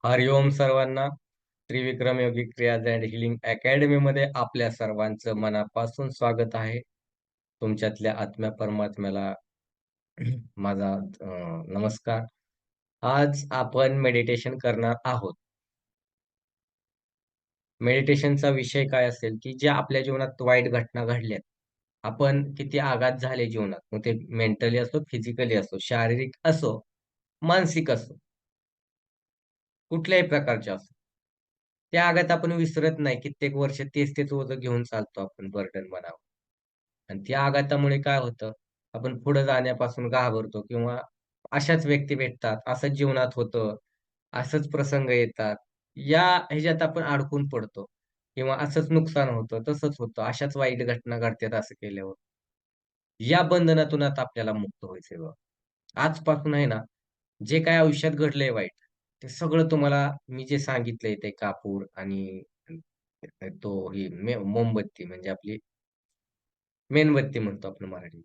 हरिओम सर्वांना. त्रिविक्रम योगी क्रियाज and healing academy मध्ये आपल्या सर्वांचं मनापासून स्वागत आहे. तुमच्यातल्या आत्म्या परमात्म्याला माझा नमस्कार. आज आपण मेडिटेशन करणार आहोत. मेडिटेशनचा विषय काय असेल की ज्या आपल्या जीवनात वाईट घटना घडल्यात, आपण किती आघात झाले जीवनात, मग ते मेंटली असो, फिजिकली असो, शारीरिक असो, मानसिक असो, कुठल्याही प्रकारचे असो. त्या आघात आपण विसरत नाही. कित्येक वर्ष तेच ओझं घेऊन चालतो आपण बर्डन मनावर. आणि त्या आघातामुळे काय होतं, आपण पुढे जाण्यापासून घाबरतो किंवा अशाच व्यक्ती भेटतात, असंच जीवनात होतं, असंच प्रसंग येतात. या ह्याच्यात आपण अडकून पडतो किंवा असंच नुकसान होतं, तसंच होतं, अशाच वाईट घटना घडतात असं केल्यावर. या बंधनातून आता आपल्याला मुक्त व्हायचंय बघा. आजपासून आहे ना, जे काही आयुष्यात घडलंय वाईट, ते सगळं तुम्हाला मी जे सांगितलंय ते कापूर आणि ही मोमबत्ती म्हणजे आपली मेणबत्ती म्हणतो आपण मराठीत.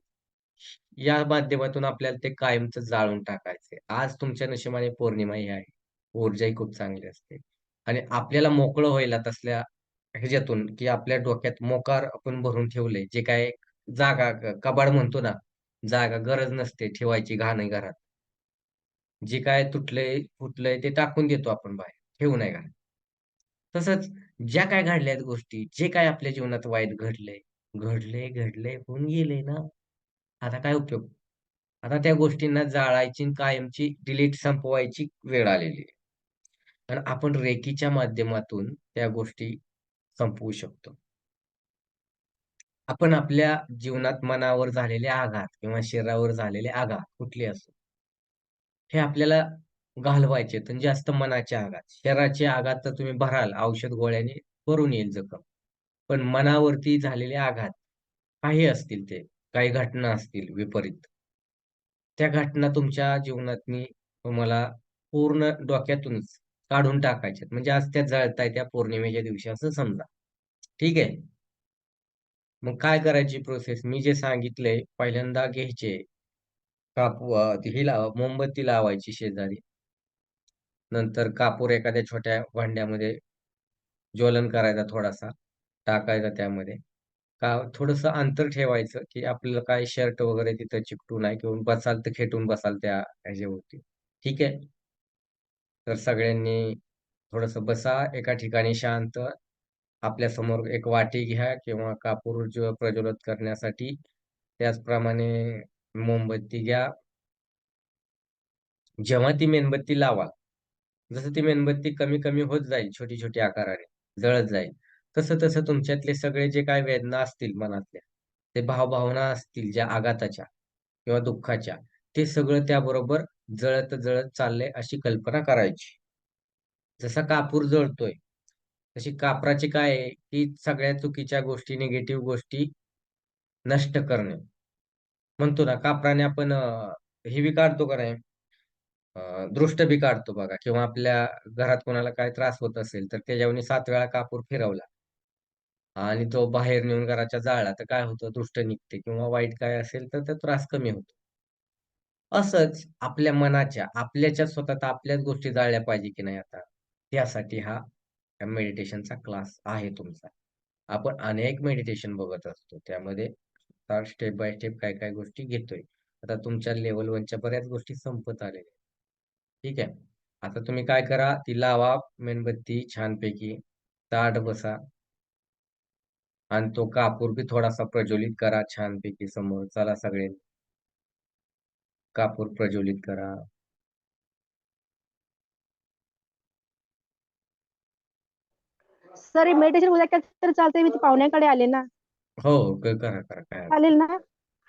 या माध्यमातून आपल्याला ते कायमचं जाळून टाकायचंय. आज तुमच्या नशिबाने पौर्णिमाही आहे. ऊर्जाही खूप चांगली असते आणि आपल्याला मोकळं व्हायला तसल्या ह्याच्यातून, की आपल्या डोक्यात मोकार आपण भरून ठेवलंय. जे काय जागा कबाड म्हणतो ना, जागा गरज नसते ठेवायची घाण घरात. जे काय तुटलंय, फुटलंय ते टाकून देतो आपण बाहेर, ठेवू नये घरात. तसंच ज्या काही घडल्यात गोष्टी, जे काही आपल्या जीवनात वाईट घडलंय, घडलंय, होऊन गेलंय ना. आता काय उपयोग? आता त्या गोष्टींना जाळायची आणि कायमची डिलीट संपवायची वेळ आलेली आहे. आणि आपण रेकीच्या माध्यमातून त्या गोष्टी संपवू शकतो. आपण आपल्या जीवनात मनावर झालेले आघात किंवा शरीरावर झालेले आघात कुठले असो, हे आपल्याला घालवायचे आणि जास्त मनाचे आघात. शरीराचे आघात तर तुम्ही भराल औषध गोळ्याने भरून येईल जखम. पण मनावरती झालेले आघात काही असतील ते, काही घटना असतील विपरीत. त्या घटना तुमच्या जीवनातनी तुम्हाला पूर्ण डोक्यातूनच काढून टाकायच्यात. म्हणजे आज त्या जळताय त्या पौर्णिमेच्या दिवशी असं समजा. ठीक आहे. मग काय करायची प्रोसेस? मी जे सांगितलंय पहिल्यांदा घ्यायचे ही मोमबत्ती लावायची शेजारी. नंतर कापूर एखाद्या छोट्या भांड्यामध्ये ज्वलन करायचा थोडासा, टाकायचा त्यामध्ये. थोडंसं अंतर ठेवायचं, की आपल्याला काय शर्ट वगैरे तिथं चिकटू नये किंवा बसाल तर खेटून बसाल त्या ह्याच्यावरती. ठीक आहे. तर सगळ्यांनी थोडंसं बसा एका ठिकाणी शांत. आपल्यासमोर एक वाटी घ्या किंवा कापूर प्रज्वलित करण्यासाठी. त्याचप्रमाणे मोमबत्ती घ्या. जेव्हा ती मेणबत्ती लावाल, जसं ती मेणबत्ती कमी-कमी होत जाईल छोटी-छोटी आकाराने, जळत जाईल. तसं-तसं तुमच्यातले सगळे जे काही वेदना असतील मनातल्या, ते भावभावना असतील ज्या आघाताच्या किंवा दुःखाच्या, ते सगळं त्याबरोबर जळत-जळत चाललंय अशी कल्पना करायची. जसा कापूर जळतोय, तशी कापराची काय आहे, की सगळ्या चुकीच्या गोष्टी, निगेटिव्ह गोष्टी नष्ट करणे. म्हणतो ना, कापराने आपण हे बी काढतो का नाही, दृष्ट बी काढतो बघा किंवा आपल्या घरात कोणाला काही त्रास होत असेल, तर त्याच्यावरनी 7 वेळा कापूर फिरवला आणि तो बाहेर नेऊन घराच्या जाळला, तर काय होतं, दृष्ट निघते किंवा वाईट काय असेल, तर तो त्रास कमी होतो. असंच आपल्या मनाच्या, आपल्याच्या स्वतः आपल्याच गोष्टी जाळल्या पाहिजे की नाही आता, त्यासाठी हा मेडिटेशनचा क्लास आहे तुमचा. आपण अनेक मेडिटेशन बघत असतो. त्यामध्ये स्टेप बाय स्टेप काय-काय गोष्टी घेतोय. आता तुमच्या लेव्हल 1च्या बऱ्याच गोष्टी संपत आलेल्या आहेत. ठीक आहे. आता तुम्ही काय करा, ती लावा मेणबत्ती छानपैकी, ताठ बसा आणि तो कापूर बी थोडासा प्रज्वलित करा छानपैकी समोर. चला सगळे कापूर प्रज्वलित करा. सर मेडिटेशन उद्या केलं तर चालतंय, मी पाहुण्याकडे आले ना. हो, करा, काय हरकत चालेल ना?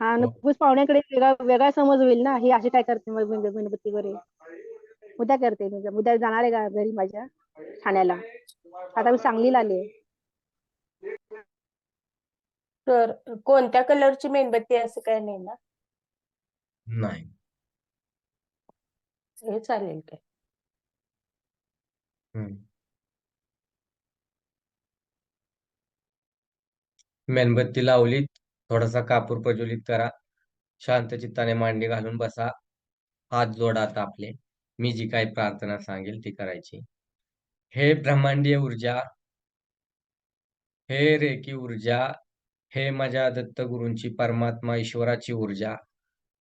हा, हो. नक्कीच पाहुण्याकडे वेगळा वेगळा समज होईल ना, ही अशी काय करते मग मेणबत्ती वगैरे. उद्या करते मी, उद्या जाणार आहे का घरी माझ्या ठाण्याला. आता मी सांगलीला आले. तर कोणत्या कलरची मेणबत्ती असं काय नाही ना? नाही. हे चालेल काय? हं. मेणबत्ती लावलीत, थोडासा कापूर प्रज्वलित करा. शांत चित्ताने मांडी घालून बसा. हात जोडा आता आपले. मी जी काही प्रार्थना सांगेल ती करायची. हे ब्रह्मांडीय ऊर्जा, हे रेकी ऊर्जा, हे माझ्या दत्तगुरूंची परमात्मा ईश्वराची ऊर्जा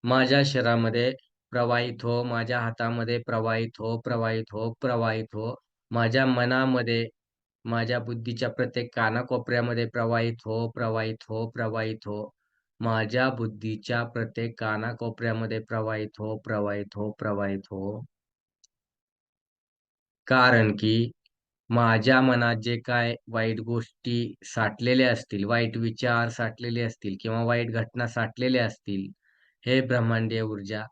माझ्या शरीरामध्ये प्रवाहित हो, माझ्या हातामध्ये प्रवाहित हो, प्रवाहित हो, प्रवाहित हो. माझ्या मनामध्ये, माझ्या बुद्धीच्या प्रत्येक कानाकोपऱ्यामध्ये प्रवाहित हो, प्रवाहित हो, प्रवाहित हो. माझ्या बुद्धीच्या प्रत्येक कानाकोपऱ्यामध्ये प्रवाहित हो, प्रवाहित हो, प्रवाहित हो. कारण की माझ्या मनात जे काय वाईट गोष्टी साठलेल्या असतील, वाईट विचार साठलेले असतील किंवा वाईट घटना साठलेल्या असतील, हे ब्रह्मांडीय ऊर्जा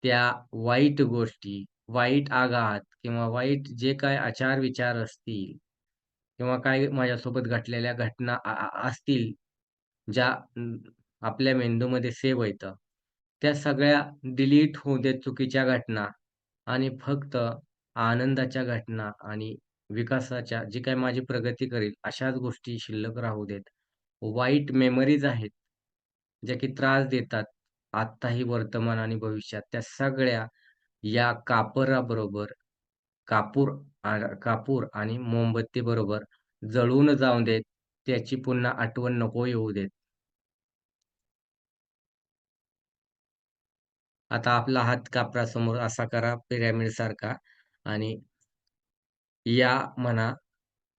त्या वाईट गोष्टी, वाईट आघात किंवा वाईट जे काही आचार-विचार असतील किंवा काही माझ्यासोबत घडलेल्या घटना असतील, ज्या आपल्या मेंदूमध्ये सेव्ह व्हायचं, त्या सगळ्या डिलीट होऊ देत चुकीच्या घटना आणि फक्त आनंदाच्या घटना आणि विकासाच्या जी काही माझी प्रगती करेल अशाच गोष्टी शिल्लक राहू देत. वाईट मेमरीज आहेत, ज्या की त्रास देतात आत्ताही, वर्तमान आणि भविष्यात. त्या सगळ्या या कापराबरोबर कापूर कापूर आणि मोमबत्ती बरोबर जळून जाऊ देत. त्याची पुन्हा आठवण नको येऊ देत. आता आपला हात कापरासमोर असा करा पिरॅमिडसारखा आणि या म्हणा,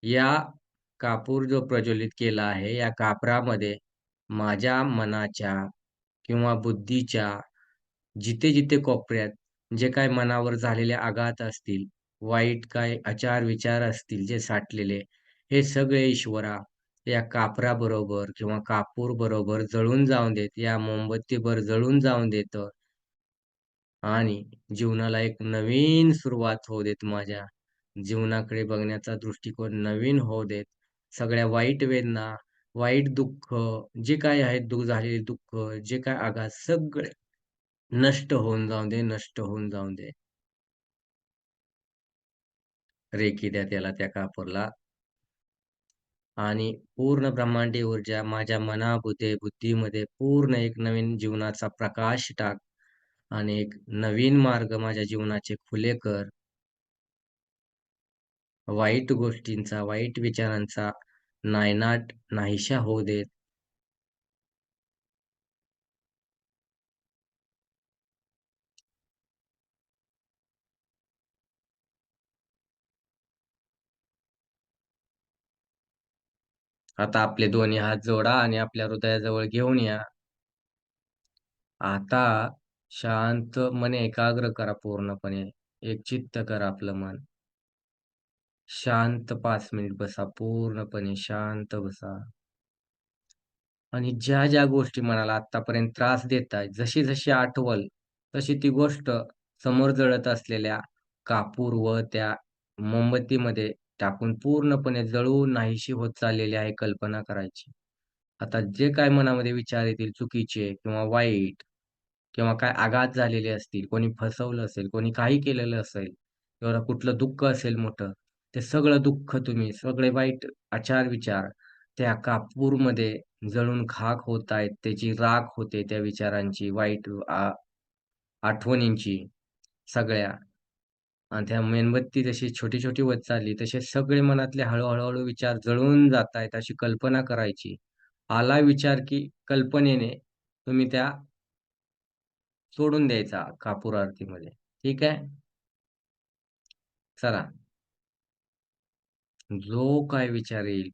या कापूर जो प्रज्वलित केला आहे, या कापरामध्ये माझ्या मनाच्या किंवा बुद्धीच्या जिथे-जिथे कोपऱ्यात जे काही मनावर झालेले आघात असतील, वाईट काही आचार-विचार असतील जे साठलेले, हे सगळे ईश्वरा या कापराबरोबर किंवा कापूर बरोबर जळून जाऊन देत. या मोमबत्तीभर जळून जाऊन देतं आणि जीवनाला एक नवीन सुरुवात होऊ देत माझ्या. जीवनाकडे बघण्याचा दृष्टिकोन नवीन होऊ देत. सगळ्या वाईट वेदना, वाईट दुःख, जे काही आहेत झालेले दुःख, जे काही आघात सगळे नष्ट होऊन जाऊ दे, नष्ट होऊन जाऊ दे. रेकी द्या त्याला त्या कापूरला आणि पूर्ण ब्रह्मांडीय ऊर्जा माझ्या बुद्धीमध्ये पूर्ण एक नवीन जीवनाचा प्रकाश टाक आणि एक नवीन मार्ग माझ्या जीवनाचे खुले कर. वाईट गोष्टींचा, वाईट विचारांचा नायनाट नाहीशा होऊ देत. आता आपले दोन्ही हात जोडा आणि आपल्या हृदयाजवळ घेऊन या. आता शांत मने एकाग्र करा पूर्णपणे. एकचित्त करा आपलं मन. शांत 5 मिनिट बसा. पूर्णपणे शांत बसा. आणि ज्या गोष्टी मनाला आत्तापर्यंत त्रास देतायत, जशी-जशी आठवल, तशी ती गोष्ट समोर जळत असलेल्या कापूर व त्या मोमबत्तीमध्ये टाकून पूर्णपणे जळून नाहीशी होत चाललेली आहे कल्पना करायची. आता जे काही मनामध्ये विचार येतील चुकीचे किंवा वाईट किंवा काय आघात झालेले असतील, कोणी फसवलं असेल, कोणी काही केलेलं असेल किंवा कुठलं दुःख असेल मोठं, ते सगळं दुःख तुम्ही, सगळे वाईट आचार-विचार त्या कापूरमध्ये जळून खाक होत आहेत. त्याची राख होते त्या विचारांची, वाईट आठवणींची सगळ्या आणि त्या मेणबत्ती जशी छोटी-छोटी होत चालली, तसे सगळे मनातले हळू विचार जळून जातायत अशी कल्पना करायची. आला विचार की कल्पनेने तुम्ही त्या सोडून द्यायचा कापूर आरतीमध्ये. ठीक आहे? चला. जो काय विचार येईल,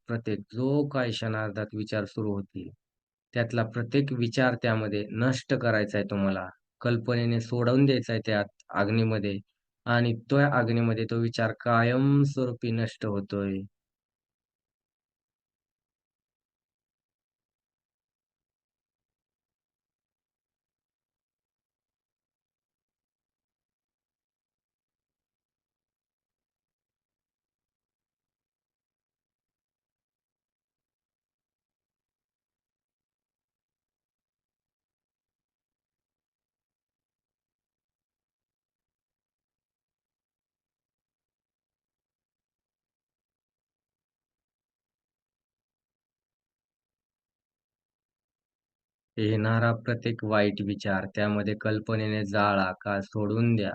जो काय क्षणार्धात विचार सुरू होतील, त्यातला प्रत्येक विचार त्यामध्ये नष्ट करायचा आहे तुम्हाला. कल्पनेने सोडून द्यायचा आहे त्या अग्नीमध्ये आणि त्या अग्नीमध्ये तो विचार कायमस्वरूपी नष्ट होतोय. येणारा प्रत्येक वाईट विचार त्यामध्ये कल्पनेने जाळा का सोडून द्या.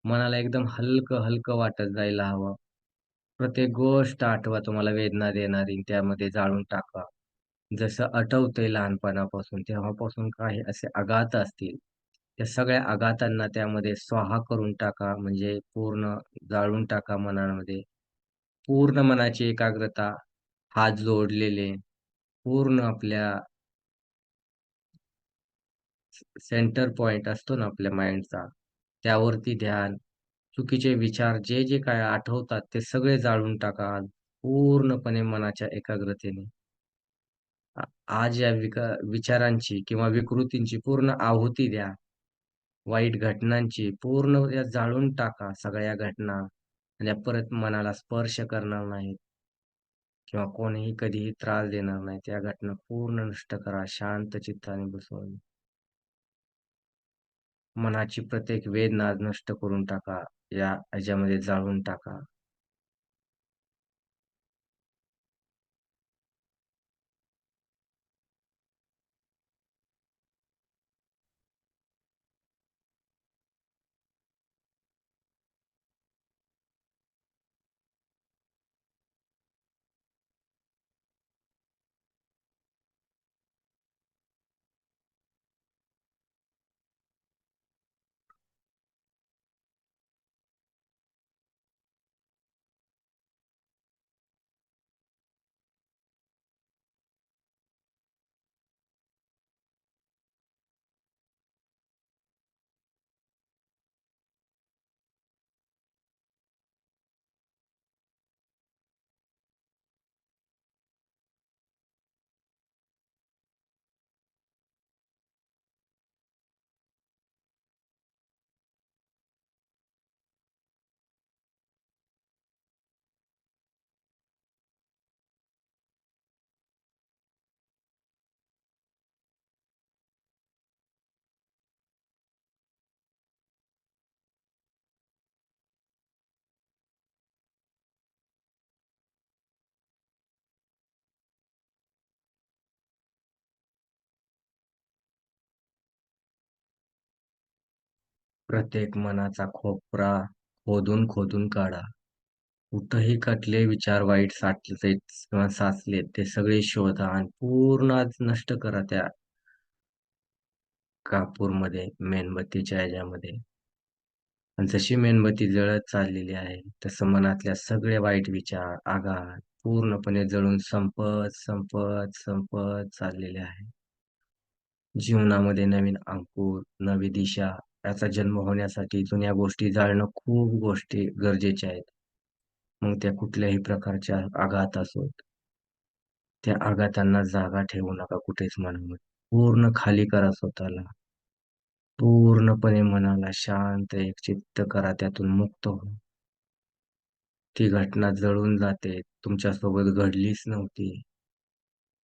मनाला एकदम हलकं-हलकं वाटत जायला हवं. प्रत्येक गोष्ट आठवा तुम्हाला वेदना देणारी आणि त्यामध्ये जाळून टाका. जसं आठवतंय लहानपणापासून, तेव्हापासून काही असे आघात असतील, त्या सगळ्या आघातांना त्यामध्ये स्वाहा करून टाका, म्हणजे पूर्ण जाळून टाका मनामध्ये. पूर्ण मनाची एकाग्रता, हात जोडलेले, पूर्ण आपल्या सेंटर पॉइंट असतो ना आपल्या माइंडचा, त्यावरती ध्यान, चुकीचे विचार जे जे काय आठवतात ते सगळे जाळून टाका पूर्णपणे मनाच्या एकाग्रतेने. आ आज या विचारांची किंवा विकृतींची पूर्ण आहुती द्या. वाईट घटनांची पूर्ण या जाळून टाका सगळ्या घटना आणि त्या परत मनाला स्पर्श करणार नाहीत किंवा कोणीही कधीही त्रास देणार नाही. त्या घटना पूर्ण नष्ट करा शांत चित्ताने बसून. मनाची प्रत्येक वेदना नष्ट करून टाका. या ह्याच्यामध्ये जाळून टाका. प्रत्येक मनाचा खोपरा खोदून खोदून काढा. कुठंही कसले विचार वाईट साठलेत किंवा साचलेत ते सगळे शोधा आणि पूर्ण आज नष्ट करा त्या कापूरमध्ये, मेणबत्तीच्या ह्याच्यामध्ये. आणि जशी मेणबत्ती जळत चाललेली आहे, तसं मनातल्या सगळे वाईट विचार, आघात पूर्णपणे जळून संपत, संपत, संपत चाललेले आहे. जीवनामध्ये नवीन अंकुर, नवी दिशा याचा जन्म होण्यासाठी जुन्या गोष्टी जाळणं खूप गोष्टी गरजेच्या आहेत. मग त्या कुठल्याही प्रकारच्या आघात असोत, त्या आघातांना जागा ठेवू नका कुठेच मनामध्ये. पूर्ण खाली करा स्वतःला. पूर्णपणे मनाला शांत एकचित्त करा, त्यातून मुक्त हो. ती घटना जळून जाते, तुमच्यासोबत घडलीच नव्हती.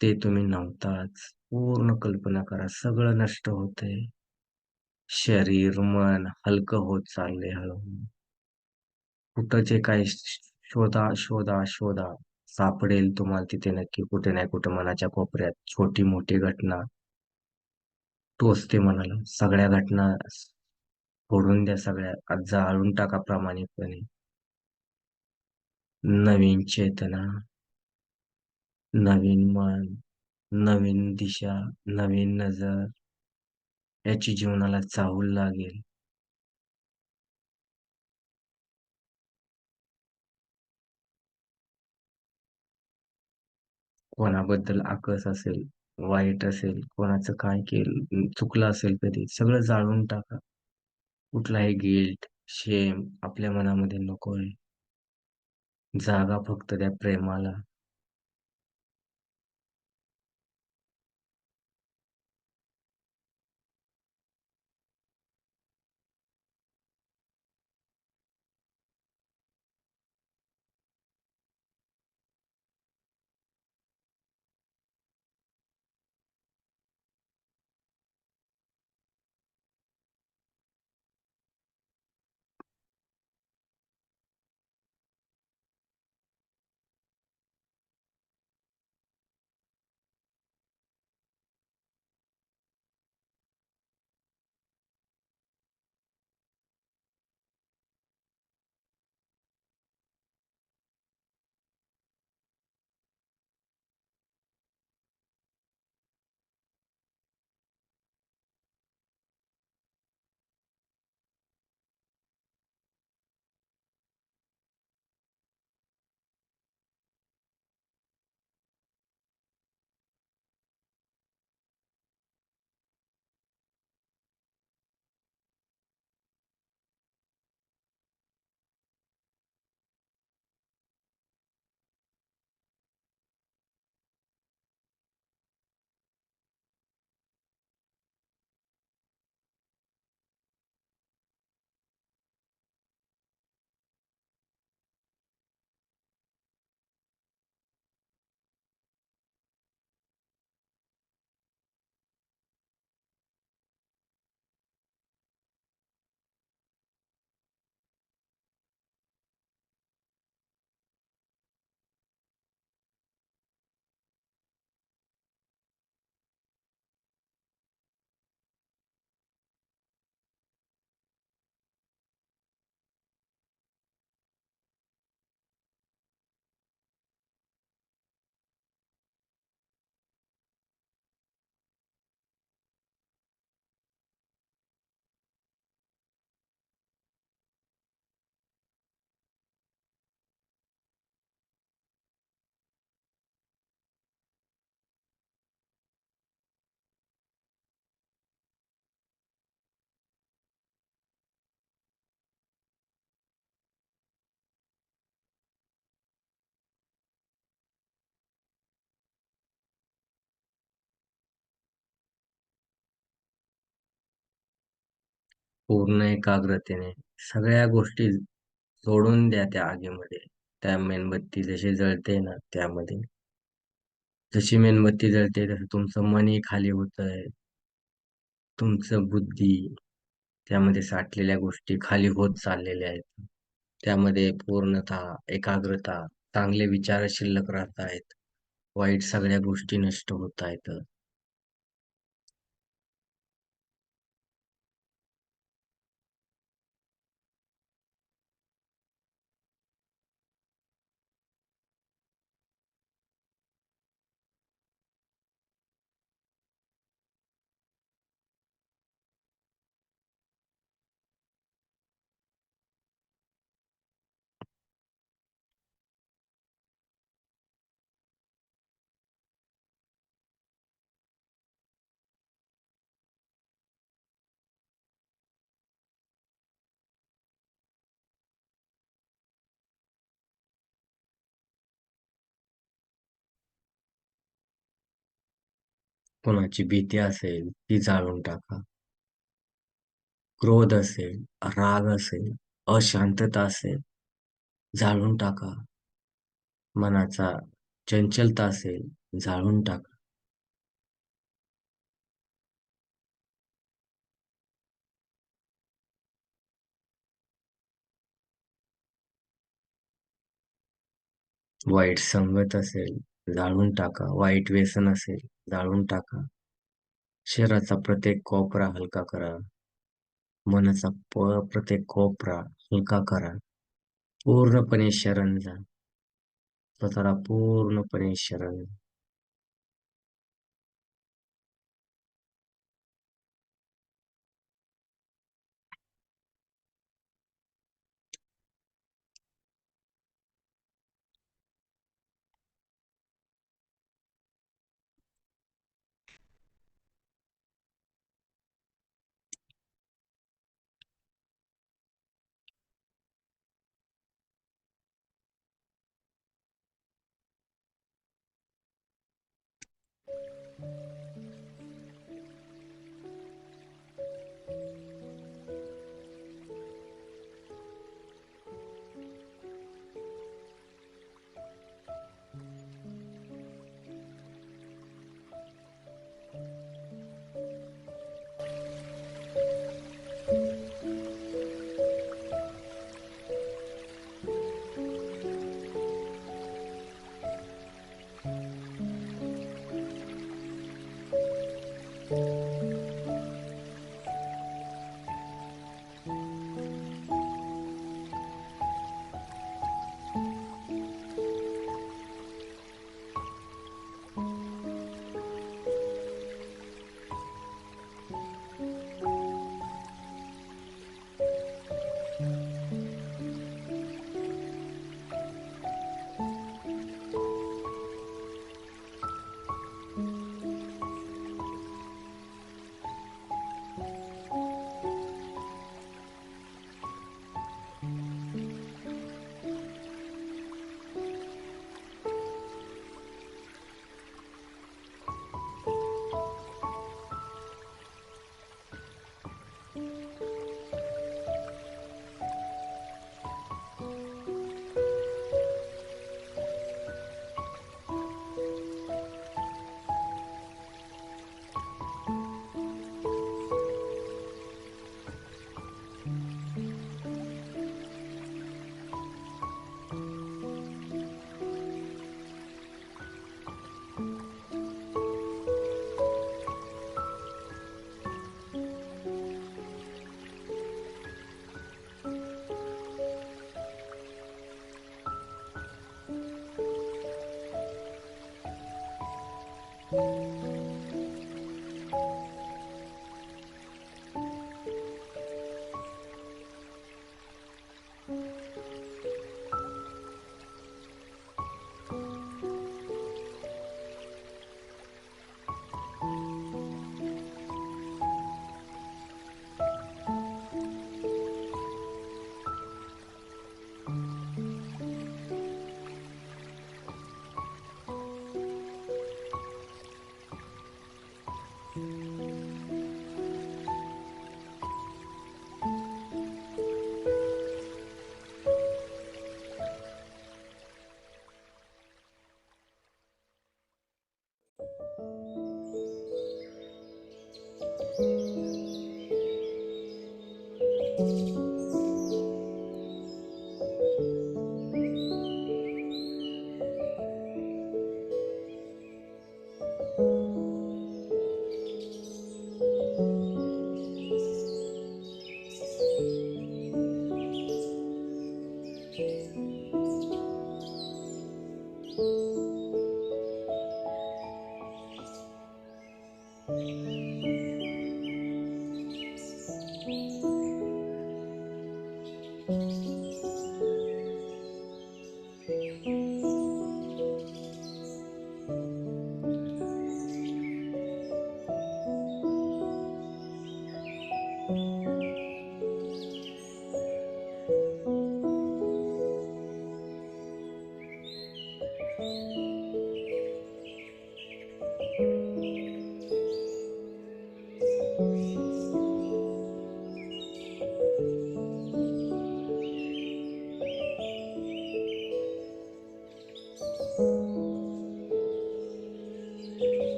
ते तुम्ही नव्हताच. पूर्ण कल्पना करा, सगळं नष्ट होतंय. शरीर, मन हलकं होत चाललंय हळूहळू. कुठं जे काही शोधा, शोधा, शोधा. सापडेल तुम्हाला तिथे नक्की कुठे नाही कुठे मनाच्या कोपऱ्यात छोटी मोठी घटना टोचते मनाला. सगळ्या घटना फोडून द्या सगळ्या. आज जाळून टाका प्रामाणिकपणे. नवीन चेतना, नवीन मन, नवीन दिशा, नवीन नजर याची जीवनाला चाहूल लागेल. कोणाबद्दल आकस असेल, वाईट असेल, कोणाचं काय केलं चुकलं असेल कधी, सगळं जाळून टाका. कुठलाही गिल्ट, शेम आपल्या मनामध्ये नकोय. जागा फक्त त्या प्रेमाला. पूर्ण एकाग्रतेने सगळ्या गोष्टी सोडून द्या त्या आगीमध्ये. त्या मेणबत्ती जशी जळते ना त्यामध्ये, जशी मेणबत्ती जळते तसं तुमचं मनही खाली होतंय, तुमचं बुद्धी, त्यामध्ये साठलेल्या गोष्टी खाली होत चाललेल्या आहेत. त्यामध्ये पूर्णतः एकाग्रता, चांगले विचार शिल्लक राहत आहेत. वाईट सगळ्या गोष्टी नष्ट होत आहेत. कोणाची भीती असेल ती जाळून टाका. क्रोध असेल, राग असेल, अशांतता असेल, जाळून टाका. मनाचा चंचलता असेल, जाळून टाका. वाईट संगत असेल, जाळून टाका. वाईट व्यसन असेल, जाळून टाका. शरीराचा प्रत्येक कोपरा हलका करा. मनाचा प्रत्येक कोपरा हलका करा. पूर्णपणे शरण जा. स्वतःला पूर्णपणे शरण जा.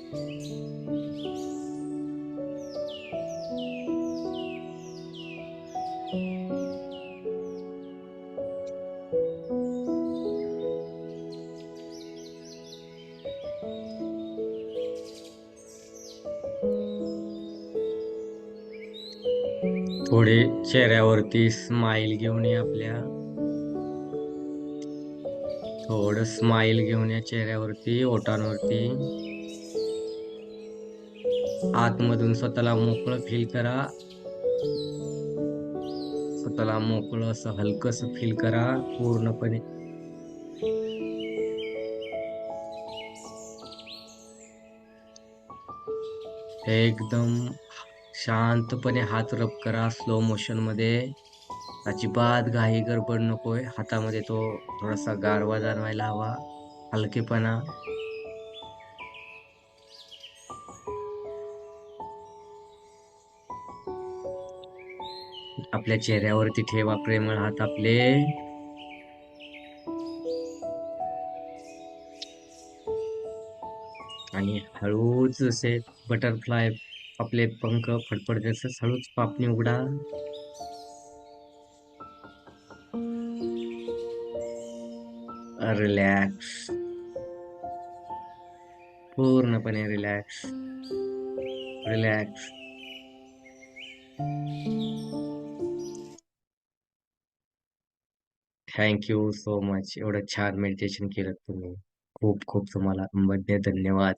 थोडे चेहऱ्यावरती स्माइल घेऊन ये आपल्या. थोडं स्माइल घेऊन या चेहऱ्यावरती, ओठांवरती. आतमधून स्वतःला मोकळं फील करा. स्वतःला मोकळं असं हलकस फील करा पूर्णपणे. एकदम शांतपणे हात रब करा स्लो मोशन मध्ये. अजिबात घाई गडबड नकोय. हातामध्ये तो थोडासा गारवा जाणवायला हवा, हलकेपणा. आपल्या चेहऱ्यावरती ठेवा प्रेमळ हात आपले. आणि हळूच जसे बटरफ्लाय आपले पंख फडफडते तसंच हळूच पापणी उघडा. रिलॅक्स, पूर्णपणे relax. Relax. Thank you so much. एवढं छान मेडिटेशन केलं तुम्ही. खूप खूप तुम्हाला मध्य धन्यवाद.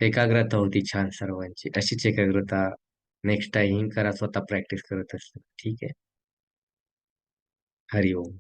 एकाग्रता होती छान सर्वांची. अशीच एकाग्रता नेक्स्ट टाइम करा, स्वतः प्रॅक्टिस करत असतो. ठीक आहे. हरिओम.